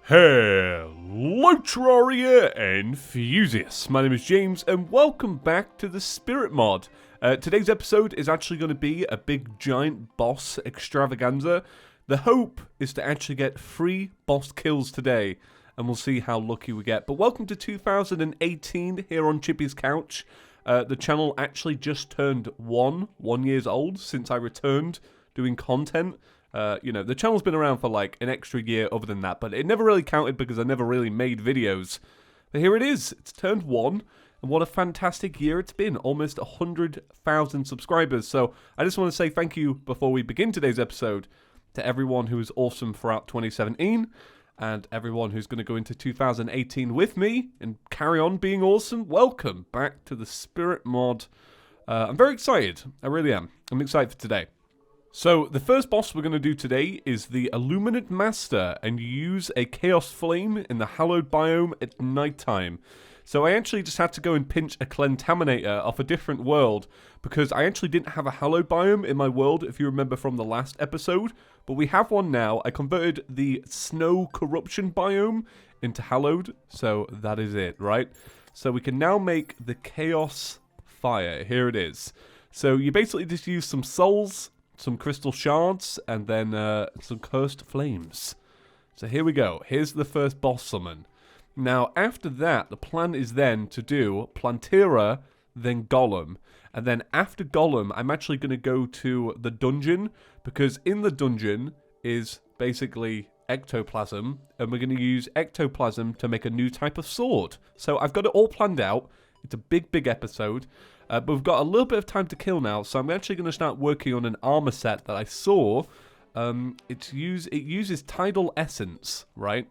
Hello Terraria enthusiasts, my name is James and welcome back to the Spirit Mod. Today's episode is actually going to be a big giant boss extravaganza. The hope is to actually get 3 boss kills today and we'll see how lucky we get. But welcome to 2018 here on Chippy's Couch. The channel actually just turned 1 years old since I returned doing content. The channel's been around for like an extra year other than that, but it never really counted because I never really made videos. But here it is, it's turned 1, and what a fantastic year it's been, almost 100,000 subscribers. So I just want to say thank you before we begin today's episode to everyone who was awesome throughout 2017, and everyone who's going to go into 2018 with me and carry on being awesome. Welcome back to the Spirit Mod. I'm very excited, I really am. I'm excited for today. So, the first boss we're going to do today is the Illuminant Master, and you use a Chaos Flame in the Hallowed biome at nighttime. So I actually just had to go and pinch a Clentaminator off a different world, because I actually didn't have a Hallowed biome in my world, if you remember from the last episode, but we have one now. I converted the Snow Corruption biome into Hallowed, so that is it, right? So we can now make the Chaos Fire. Here it is. So you basically just use some souls, some crystal shards, and then some cursed flames. So here we go. Here's the first boss summon. Now, after that, the plan is then to do Plantera, then Golem. And then after Golem, I'm actually going to go to the dungeon, because in the dungeon is basically ectoplasm, and we're going to use ectoplasm to make a new type of sword. So I've got it all planned out. It's a big episode. But we've got a little bit of time to kill now, so I'm actually going to start working on an armor set that I saw. It uses Tidal Essence, right?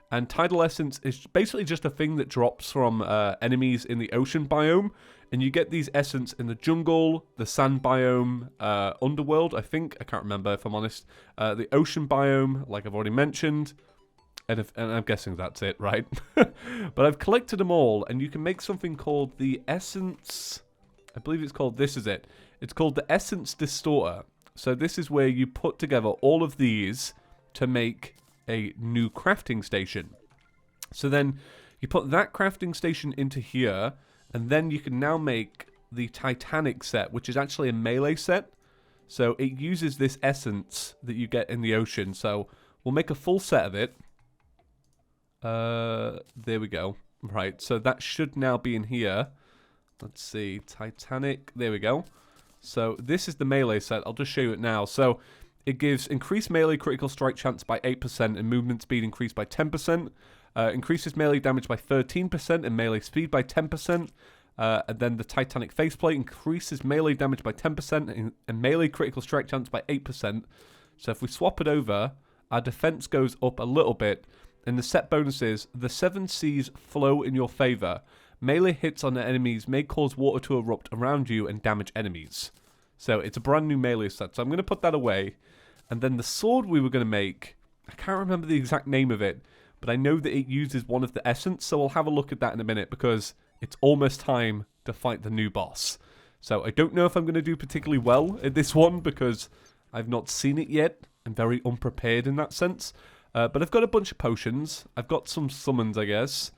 And Tidal Essence is basically just a thing that drops from enemies in the ocean biome. And you get these essence in the jungle, the sand biome, underworld, I think. I can't remember if I'm honest. The ocean biome, like I've already mentioned. And I'm guessing that's it, right? But I've collected them all, and you can make something called the Essence. I believe it's called, this is it. It's called the Essence Distorter. So this is where you put together all of these to make a new crafting station. So then you put that crafting station into here, and then you can now make the Titanic set, which is actually a melee set. So it uses this essence that you get in the ocean. So we'll make a full set of it. There we go. Right, so that should now be in here. Let's see, Titanic, there we go. So this is the melee set, I'll just show you it now. So it gives increased melee critical strike chance by 8% and movement speed increased by 10%. Increases melee damage by 13% and melee speed by 10%. And then the Titanic faceplate increases melee damage by 10% and melee critical strike chance by 8%. So if we swap it over, our defense goes up a little bit. And the set bonuses, the 7 seas flow in your favor. Melee hits on the enemies may cause water to erupt around you and damage enemies. So it's a brand new melee set. So I'm going to put that away. And then the sword we were going to make, I can't remember the exact name of it, but I know that it uses one of the essence. So we'll have a look at that in a minute because it's almost time to fight the new boss. So I don't know if I'm going to do particularly well at this one because I've not seen it yet. I'm very unprepared in that sense. But I've got a bunch of potions. I've got some summons, I guess.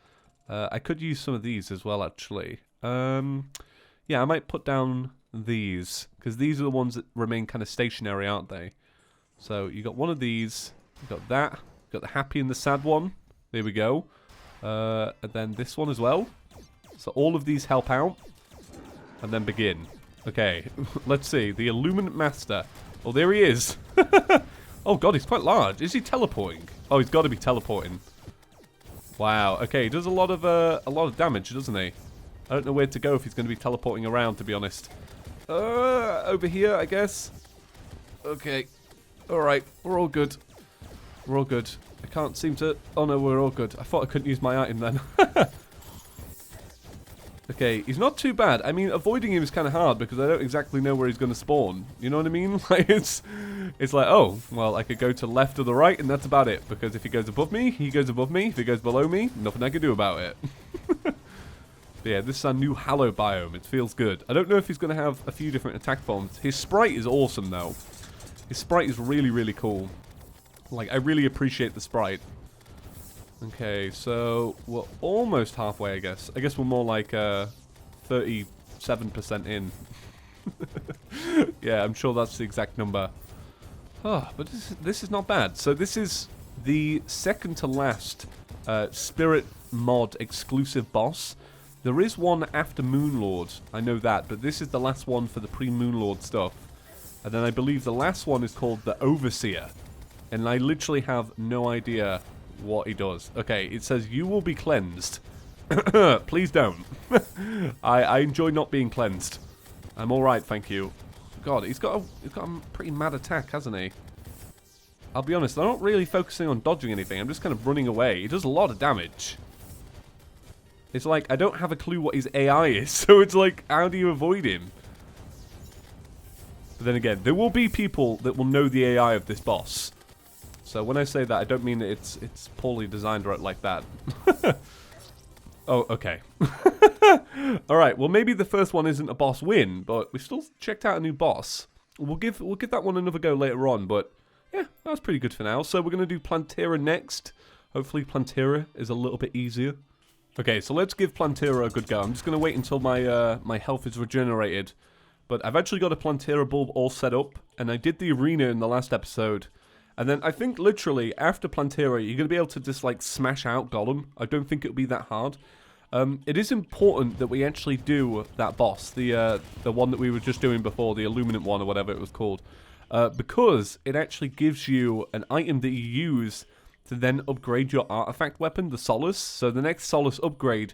I could use some of these as well, actually. Yeah, I might put down these, because these are the ones that remain kind of stationary, aren't they? So, you got one of these, you got that, you got the happy and the sad one. There we go. And then this one as well. So, all of these help out. And then begin. Okay, let's see. The Illuminant Master. Oh, there he is. Oh, God, he's quite large. Is he teleporting? Oh, he's got to be teleporting. Wow, okay, he does a lot of damage, doesn't he? I don't know where to go if he's going to be teleporting around, to be honest. Over here, I guess. Okay. Alright, we're all good. We're all good. I can't seem to... Oh, no, we're all good. I thought I couldn't use my item then. Okay, he's not too bad. I mean, avoiding him is kind of hard because I don't exactly know where he's going to spawn. You know what I mean? Like, it's like, oh, well, I could go to the left or the right, and that's about it. Because if he goes above me, he goes above me. If he goes below me, nothing I can do about it. But yeah, this is our new Hallow biome. It feels good. I don't know if he's going to have a few different attack forms. His sprite is awesome, though. His sprite is really, really cool. Like, I really appreciate the sprite. Okay, so we're almost halfway, I guess. I guess we're more like 37% in. Yeah, I'm sure that's the exact number. Oh, but this is not bad. So this is the second to last Spirit Mod exclusive boss. There is one after Moonlord, I know that, but this is the last one for the pre-Moonlord stuff. And then I believe the last one is called the Overseer. And I literally have no idea what he does. Okay, it says you will be cleansed. Please don't. I enjoy not being cleansed. I'm alright, thank you. God, he's got a pretty mad attack, hasn't he? I'll be honest, I'm not really focusing on dodging anything. I'm just kind of running away. He does a lot of damage. It's like, I don't have a clue what his AI is, so it's like, how do you avoid him? But then again, there will be people that will know the AI of this boss. So when I say that, I don't mean that it's poorly designed right like that. Oh, okay. Alright, well maybe the first one isn't a boss win, but we still checked out a new boss. We'll give that one another go later on, but yeah, that was pretty good for now. So we're going to do Plantera next. Hopefully Plantera is a little bit easier. Okay, so let's give Plantera a good go. I'm just going to wait until my my health is regenerated. But I've actually got a Plantera bulb all set up, and I did the arena in the last episode. And then I think literally after Plantera, you're going to be able to just like smash out Golem. I don't think it'll be that hard. It is important that we actually do that boss, the one that we were just doing before, the Illuminant one or whatever it was called. Because it actually gives you an item that you use to then upgrade your artifact weapon, the Solace. So the next Solace upgrade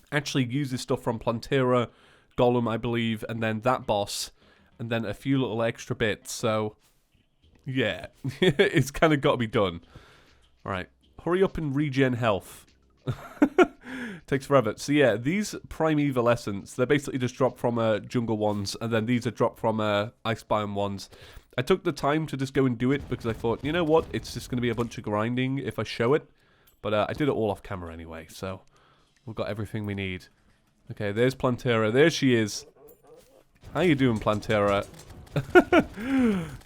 actually uses stuff from Plantera, Golem, I believe, and then that boss, and then a few little extra bits. So, yeah, it's kind of got to be done. Alright, hurry up and regen health. Takes forever. So yeah, these Primeval Essence, they're basically just dropped from jungle ones, and then these are dropped from ice biome ones. I took the time to just go and do it because I thought, you know what, it's just going to be a bunch of grinding if I show it. But I did it all off camera anyway, so we've got everything we need. Okay, there's Plantera. There she is. How you doing, Plantera?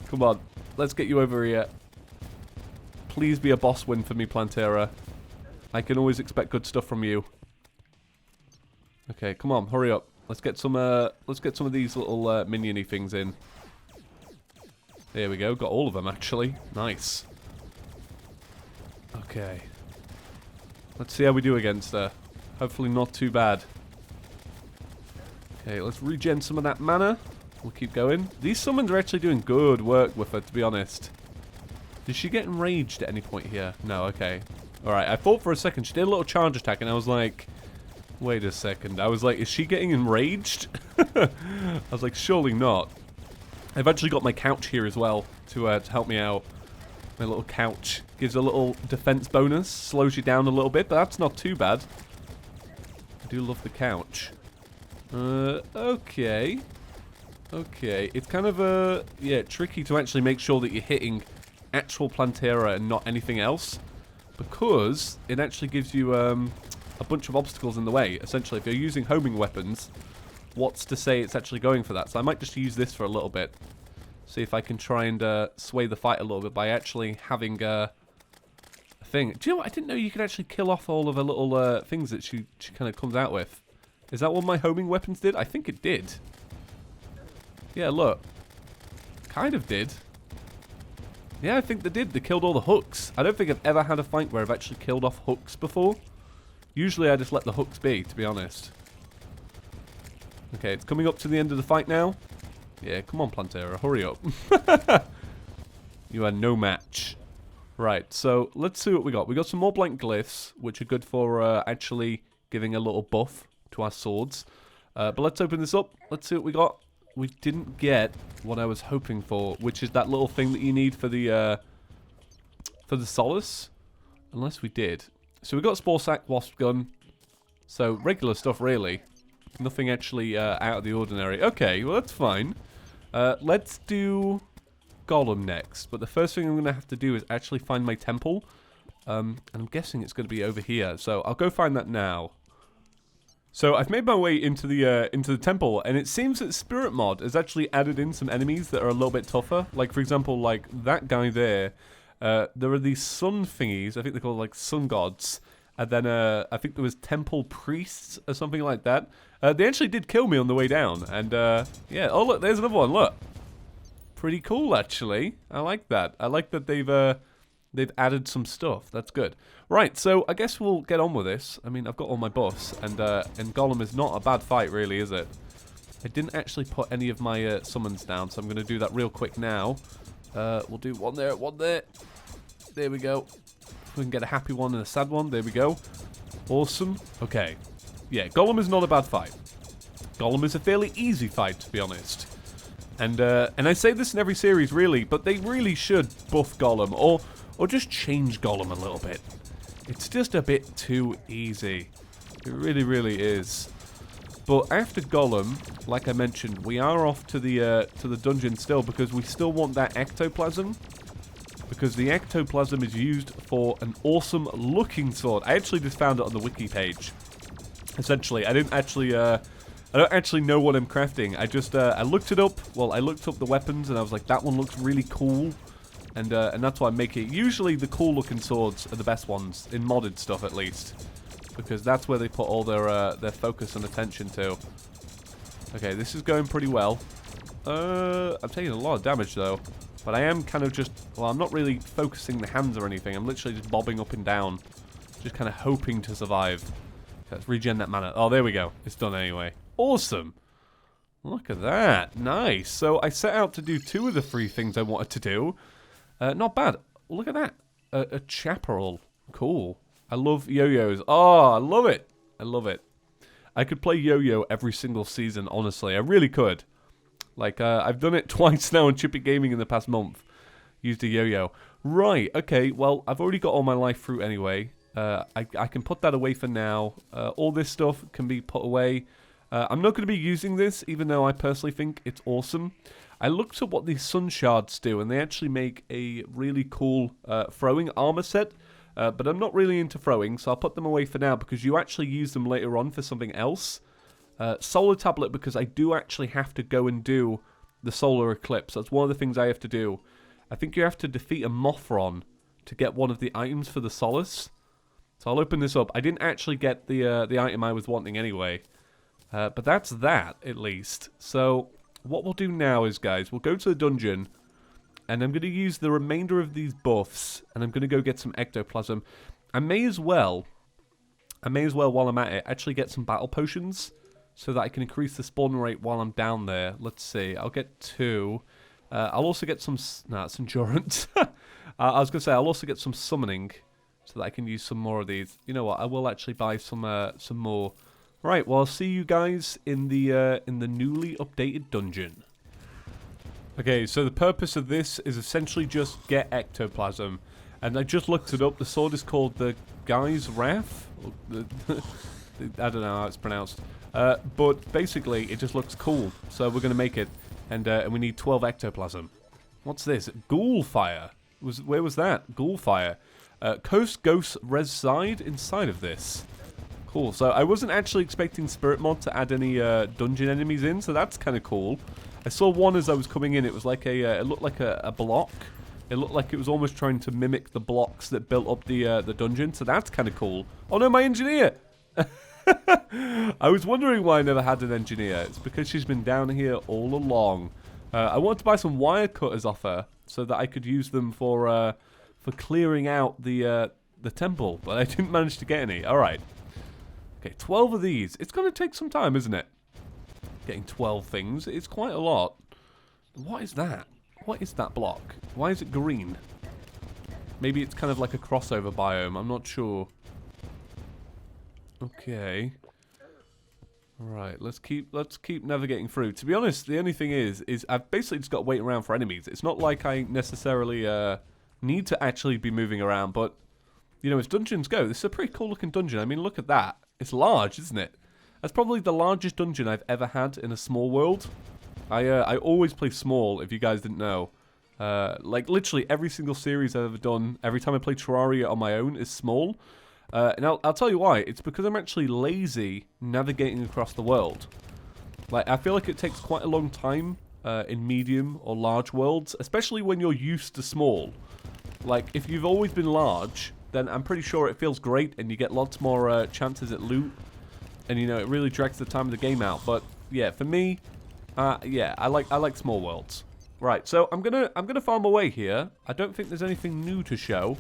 Come on, let's get you over here. Please be a boss win for me, Plantera. I can always expect good stuff from you. Okay, come on, hurry up. Let's get some of these little minion-y things in. There we go, got all of them actually. Nice. Okay. Let's see how we do against her. Hopefully not too bad. Okay, let's regen some of that mana. We'll keep going. These summons are actually doing good work with her, to be honest. Did she get enraged at any point here? No, okay. Alright, I thought for a second she did a little charge attack and I was like, wait a second. I was like, is she getting enraged? I was like, surely not. I've actually got my couch here as well to help me out. My little couch gives a little defense bonus, slows you down a little bit, but that's not too bad. I do love the couch. Okay. Okay, it's kind of, yeah, tricky to actually make sure that you're hitting actual Plantera and not anything else. Because it actually gives you a bunch of obstacles in the way. Essentially, if you're using homing weapons, what's to say it's actually going for that? So I might just use this for a little bit. See if I can try and sway the fight a little bit by actually having a thing. Do you know what? I didn't know you could actually kill off all of the little things that she kind of comes out with. Is that what my homing weapons did? I think it did. Yeah, look. Kind of did. Yeah, I think they did. They killed all the hooks. I don't think I've ever had a fight where I've actually killed off hooks before. Usually I just let the hooks be, to be honest. Okay, it's coming up to the end of the fight now. Yeah, come on, Plantera, hurry up. You are no match. Right, so let's see what we got. We got some more blank glyphs, which are good for actually giving a little buff to our swords. But let's open this up. Let's see what we got. We didn't get what I was hoping for, which is that little thing that you need for the Solace. Unless we did. So we got Spore Sack, Wasp Gun. So regular stuff, really. Nothing actually out of the ordinary. Okay, well that's fine. Let's do Golem next. But the first thing I'm going to have to do is actually find my temple. And I'm guessing it's going to be over here. So I'll go find that now. So I've made my way into the temple, and it seems that Spirit Mod has actually added in some enemies that are a little bit tougher. Like, for example, like that guy there. there are these sun thingies. I think they're called like sun gods. And then I think there was temple priests or something like that. They actually did kill me on the way down. And yeah, oh look, there's another one. Look, pretty cool actually. I like that. I like that they've added some stuff. That's good. Right, so I guess we'll get on with this. I mean, I've got all my buffs, and Golem is not a bad fight, really, is it? I didn't actually put any of my summons down, so I'm going to do that real quick now. We'll do one there, one there. There we go. We can get a happy one and a sad one. There we go. Awesome. Okay. Yeah, Golem is not a bad fight. Golem is a fairly easy fight, to be honest. And I say this in every series, really, but they really should buff Golem, or just change Golem a little bit. It's just a bit too easy. It really, really is. But after Golem, like I mentioned, we are off to the dungeon still because we still want that ectoplasm. Because the ectoplasm is used for an awesome looking sword. I actually just found it on the wiki page. Essentially, I don't actually know what I'm crafting. I just I looked it up. Well, I looked up the weapons and I was like, that one looks really cool. And that's why I make it. Usually the cool looking swords are the best ones, in modded stuff at least. Because that's where they put all their focus and attention to. Okay, this is going pretty well. I'm taking a lot of damage though. But I am kind of just, well, I'm not really focusing the hands or anything. I'm literally just bobbing up and down. Just kind of hoping to survive. Let's regen that mana. Oh, there we go. It's done anyway. Awesome. Look at that. Nice. So I set out to do 2 of the 3 things I wanted to do. Not bad. Look at that. A chaparral. Cool. I love yo-yos. Oh, I love it. I love it. I could play yo-yo every single season, honestly. I really could. Like, I've done it twice now on Chippy Gaming in the past month. Used a yo-yo. Right, okay. Well, I've already got all my life fruit anyway. I can put that away for now. All this stuff can be put away. I'm not going to be using this, even though I personally think it's awesome. I looked at what these sun shards do, and they actually make a really cool throwing armor set. But I'm not really into throwing, so I'll put them away for now, because you actually use them later on for something else. Solar tablet, because I do actually have to go and do the solar eclipse. That's one of the things I have to do. I think you have to defeat a Mothron to get one of the items for the solace. So I'll open this up. I didn't actually get the item I was wanting anyway. But that's that, at least. So what we'll do now is, guys, we'll go to the dungeon, and I'm going to use the remainder of these buffs, and I'm going to go get some ectoplasm. I may as well, while I'm at it, actually get some battle potions, so that I can increase the spawn rate while I'm down there. Let's see, I'll get 2. I'll also get some, nah, it's endurance. I was going to say, I'll also get some summoning, so that I can use some more of these. You know what, I will actually buy some more. Right, well, I'll see you guys in the newly updated dungeon. Okay, so the purpose of this is essentially just get ectoplasm. And I just looked it up. The sword is called the Gaia's Wrath. I don't know how it's pronounced. But basically, it just looks cool. So we're going to make it. And we need 12 ectoplasm. What's this? Ghoul Fire. Where was that? Ghoul Fire. Coast Ghosts reside inside of this. Cool. So I wasn't actually expecting Spirit Mod to add any dungeon enemies in. So that's kind of cool. I saw one as I was coming in. It was like it looked like a block. It looked like it was almost trying to mimic the blocks that built up the dungeon. So that's kind of cool. Oh no, my engineer! I was wondering why I never had an engineer. It's because she's been down here all along. I wanted to buy some wire cutters off her so that I could use them for clearing out the temple, but I didn't manage to get any. All right. Okay, 12 of these. It's going to take some time, isn't it? Getting 12 things. It's quite a lot. What is that? What is that block? Why is it green? Maybe it's kind of like a crossover biome. I'm not sure. Okay. Alright, let's keep navigating through. To be honest, the only thing is I've basically just got to wait around for enemies. It's not like I necessarily need to actually be moving around, but you know, as dungeons go, this is a pretty cool looking dungeon. I mean, look at that. It's large, isn't it? That's probably the largest dungeon I've ever had in a small world. I always play small, if you guys didn't know. Like, literally every single series I've ever done, every time I play Terraria on my own, is small. And I'll tell you why. It's because I'm actually lazy navigating across the world. Like, I feel like it takes quite a long time in medium or large worlds, especially when you're used to small. Like, if you've always been large, then I'm pretty sure it feels great and you get lots more chances at loot. And, you know, it really drags the time of the game out. But, yeah, for me, yeah, I like small worlds. Right, so I'm gonna farm away here. I don't think there's anything new to show.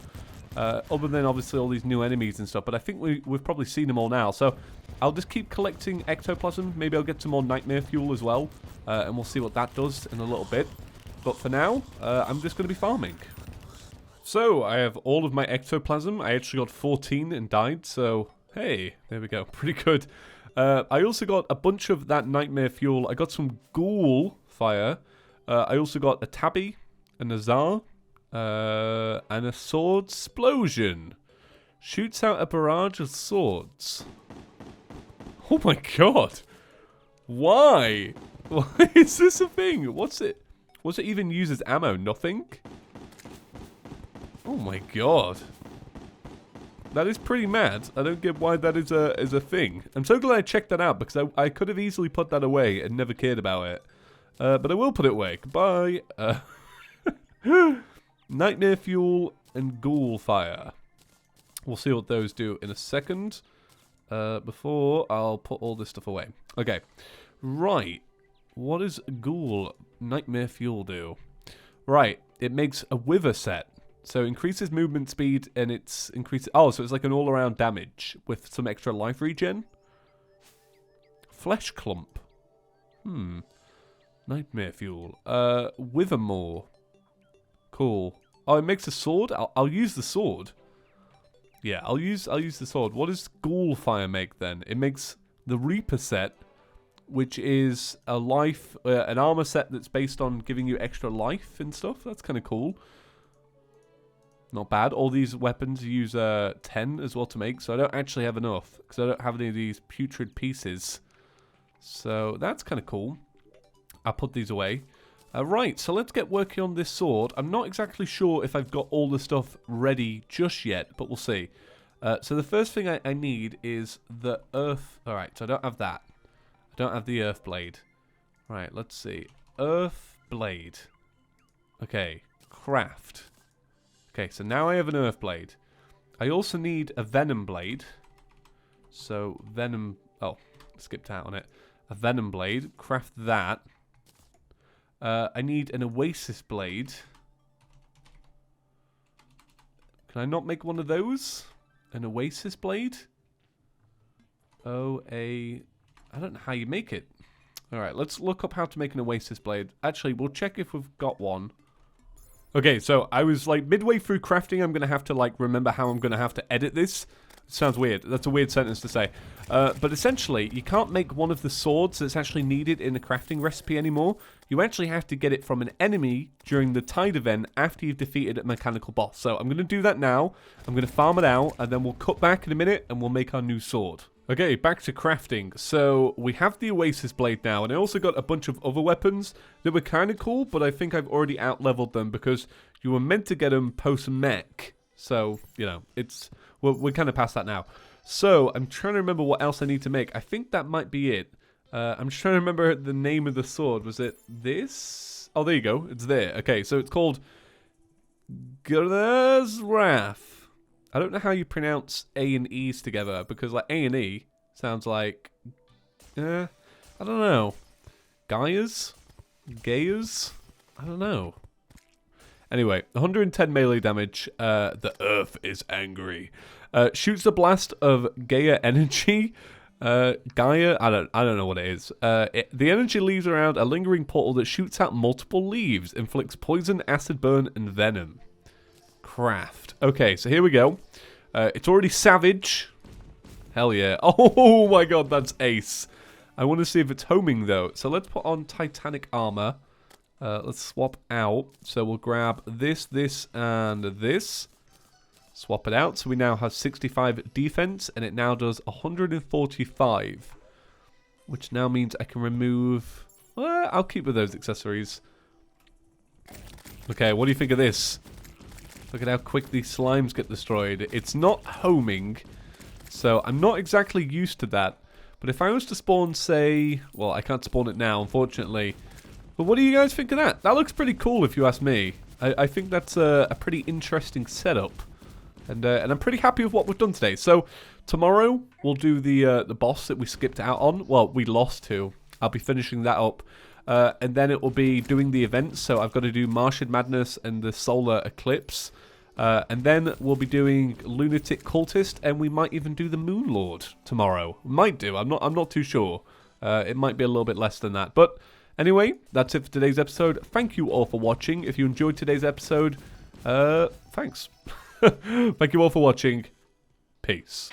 Other than, obviously, all these new enemies and stuff. But I think we've probably seen them all now. So, I'll just keep collecting ectoplasm. Maybe I'll get some more nightmare fuel as well. And we'll see what that does in a little bit. But for now, I'm just going to be farming. So, I have all of my ectoplasm. I actually got 14 and died. So, hey, there we go. Pretty good. I also got a bunch of that nightmare fuel. I got some ghoul fire. I also got a tabby, a nazar, and a sword explosion. Shoots out a barrage of swords. Oh my god. Why? Why is this a thing? What's it even used as ammo? Nothing? Oh my god. That is pretty mad. I don't get why that is a thing. I'm so glad I checked that out because I could have easily put that away and never cared about it. But I will put it away. Goodbye. Nightmare fuel and ghoul fire. We'll see what those do in a second. Before I'll put all this stuff away. Okay. Right. What does ghoul nightmare fuel do? Right. It makes a wither set. So increases movement speed and it's increases... Oh, so it's like an all-around damage with some extra life regen. Flesh clump. Nightmare fuel. Withermore. Cool. Oh, it makes a sword? I'll use the sword. Yeah, I'll use the sword. What does ghoul fire make then? It makes the Reaper set, which is a life, an armor set that's based on giving you extra life and stuff. That's kind of cool. Not bad. All these weapons use 10 as well to make, so I don't actually have enough because I don't have any of these putrid pieces. So that's kind of cool. I'll put these away. Right, so let's get working on this sword. I'm not exactly sure if I've got all the stuff ready just yet, but we'll see. So the first thing I need is the earth. Alright, so I don't have that. I don't have the earth blade. Right, let's see. Earth blade. Okay, craft. Okay, so now I have an earth blade. I also need a venom blade. So, venom... Oh, skipped out on it. A venom blade. Craft that. I need an Oasis Blade. Can I not make one of those? An Oasis Blade? I don't know how you make it. Alright, let's look up how to make an Oasis Blade. Actually, we'll check if we've got one. Okay, so I was like midway through crafting. I'm going to have to like remember how I'm going to have to edit this. It sounds weird. That's a weird sentence to say. But essentially, you can't make one of the swords that's actually needed in the crafting recipe anymore. You actually have to get it from an enemy during the tide event after you've defeated a mechanical boss. So I'm going to do that now. I'm going to farm it out, and then we'll cut back in a minute, and we'll make our new sword. Okay, back to crafting. So we have the Oasis Blade now, and I also got a bunch of other weapons that were kind of cool, but I think I've already out-leveled them because you were meant to get them post-mech. So, you know, we're kind of past that now. So, I'm trying to remember what else I need to make. I think that might be it. I'm just trying to remember the name of the sword. Was it this? Oh, there you go. It's there. Okay, so it's called Gaia's Wrath. I don't know how you pronounce A and E's together, because like A and E sounds like, I don't know. Gaia's? Gaia's? I don't know. Anyway, 110 melee damage. The earth is angry. Shoots a blast of Gaia energy. Gaia, I don't know what it is. The energy leaves around a lingering portal that shoots out multiple leaves, inflicts poison, acid burn, and venom. Craft. Okay, so here we go. It's already savage. Hell yeah. Oh my god, that's ace. I want to see if it's homing though. So let's put on Titanic armor. Let's swap out. So we'll grab this, and this. Swap it out. So we now have 65 defense, and it now does 145. Which now means I can remove... I'll keep with those accessories. Okay, what do you think of this? Look at how quick these slimes get destroyed. It's not homing, so I'm not exactly used to that. But if I was to spawn, say... Well, I can't spawn it now, unfortunately. But what do you guys think of that? That looks pretty cool if you ask me. I think that's a pretty interesting setup. And I'm pretty happy with what we've done today. So tomorrow we'll do the boss that we skipped out on. Well, we lost to. I'll be finishing that up. And then it will be doing the events. So I've got to do Martian Madness and the Solar Eclipse. And then we'll be doing Lunatic Cultist, and we might even do the Moon Lord tomorrow. Might do. I'm not too sure. It might be a little bit less than that. But anyway, that's it for today's episode. Thank you all for watching. If you enjoyed today's episode, thanks. Thank you all for watching. Peace.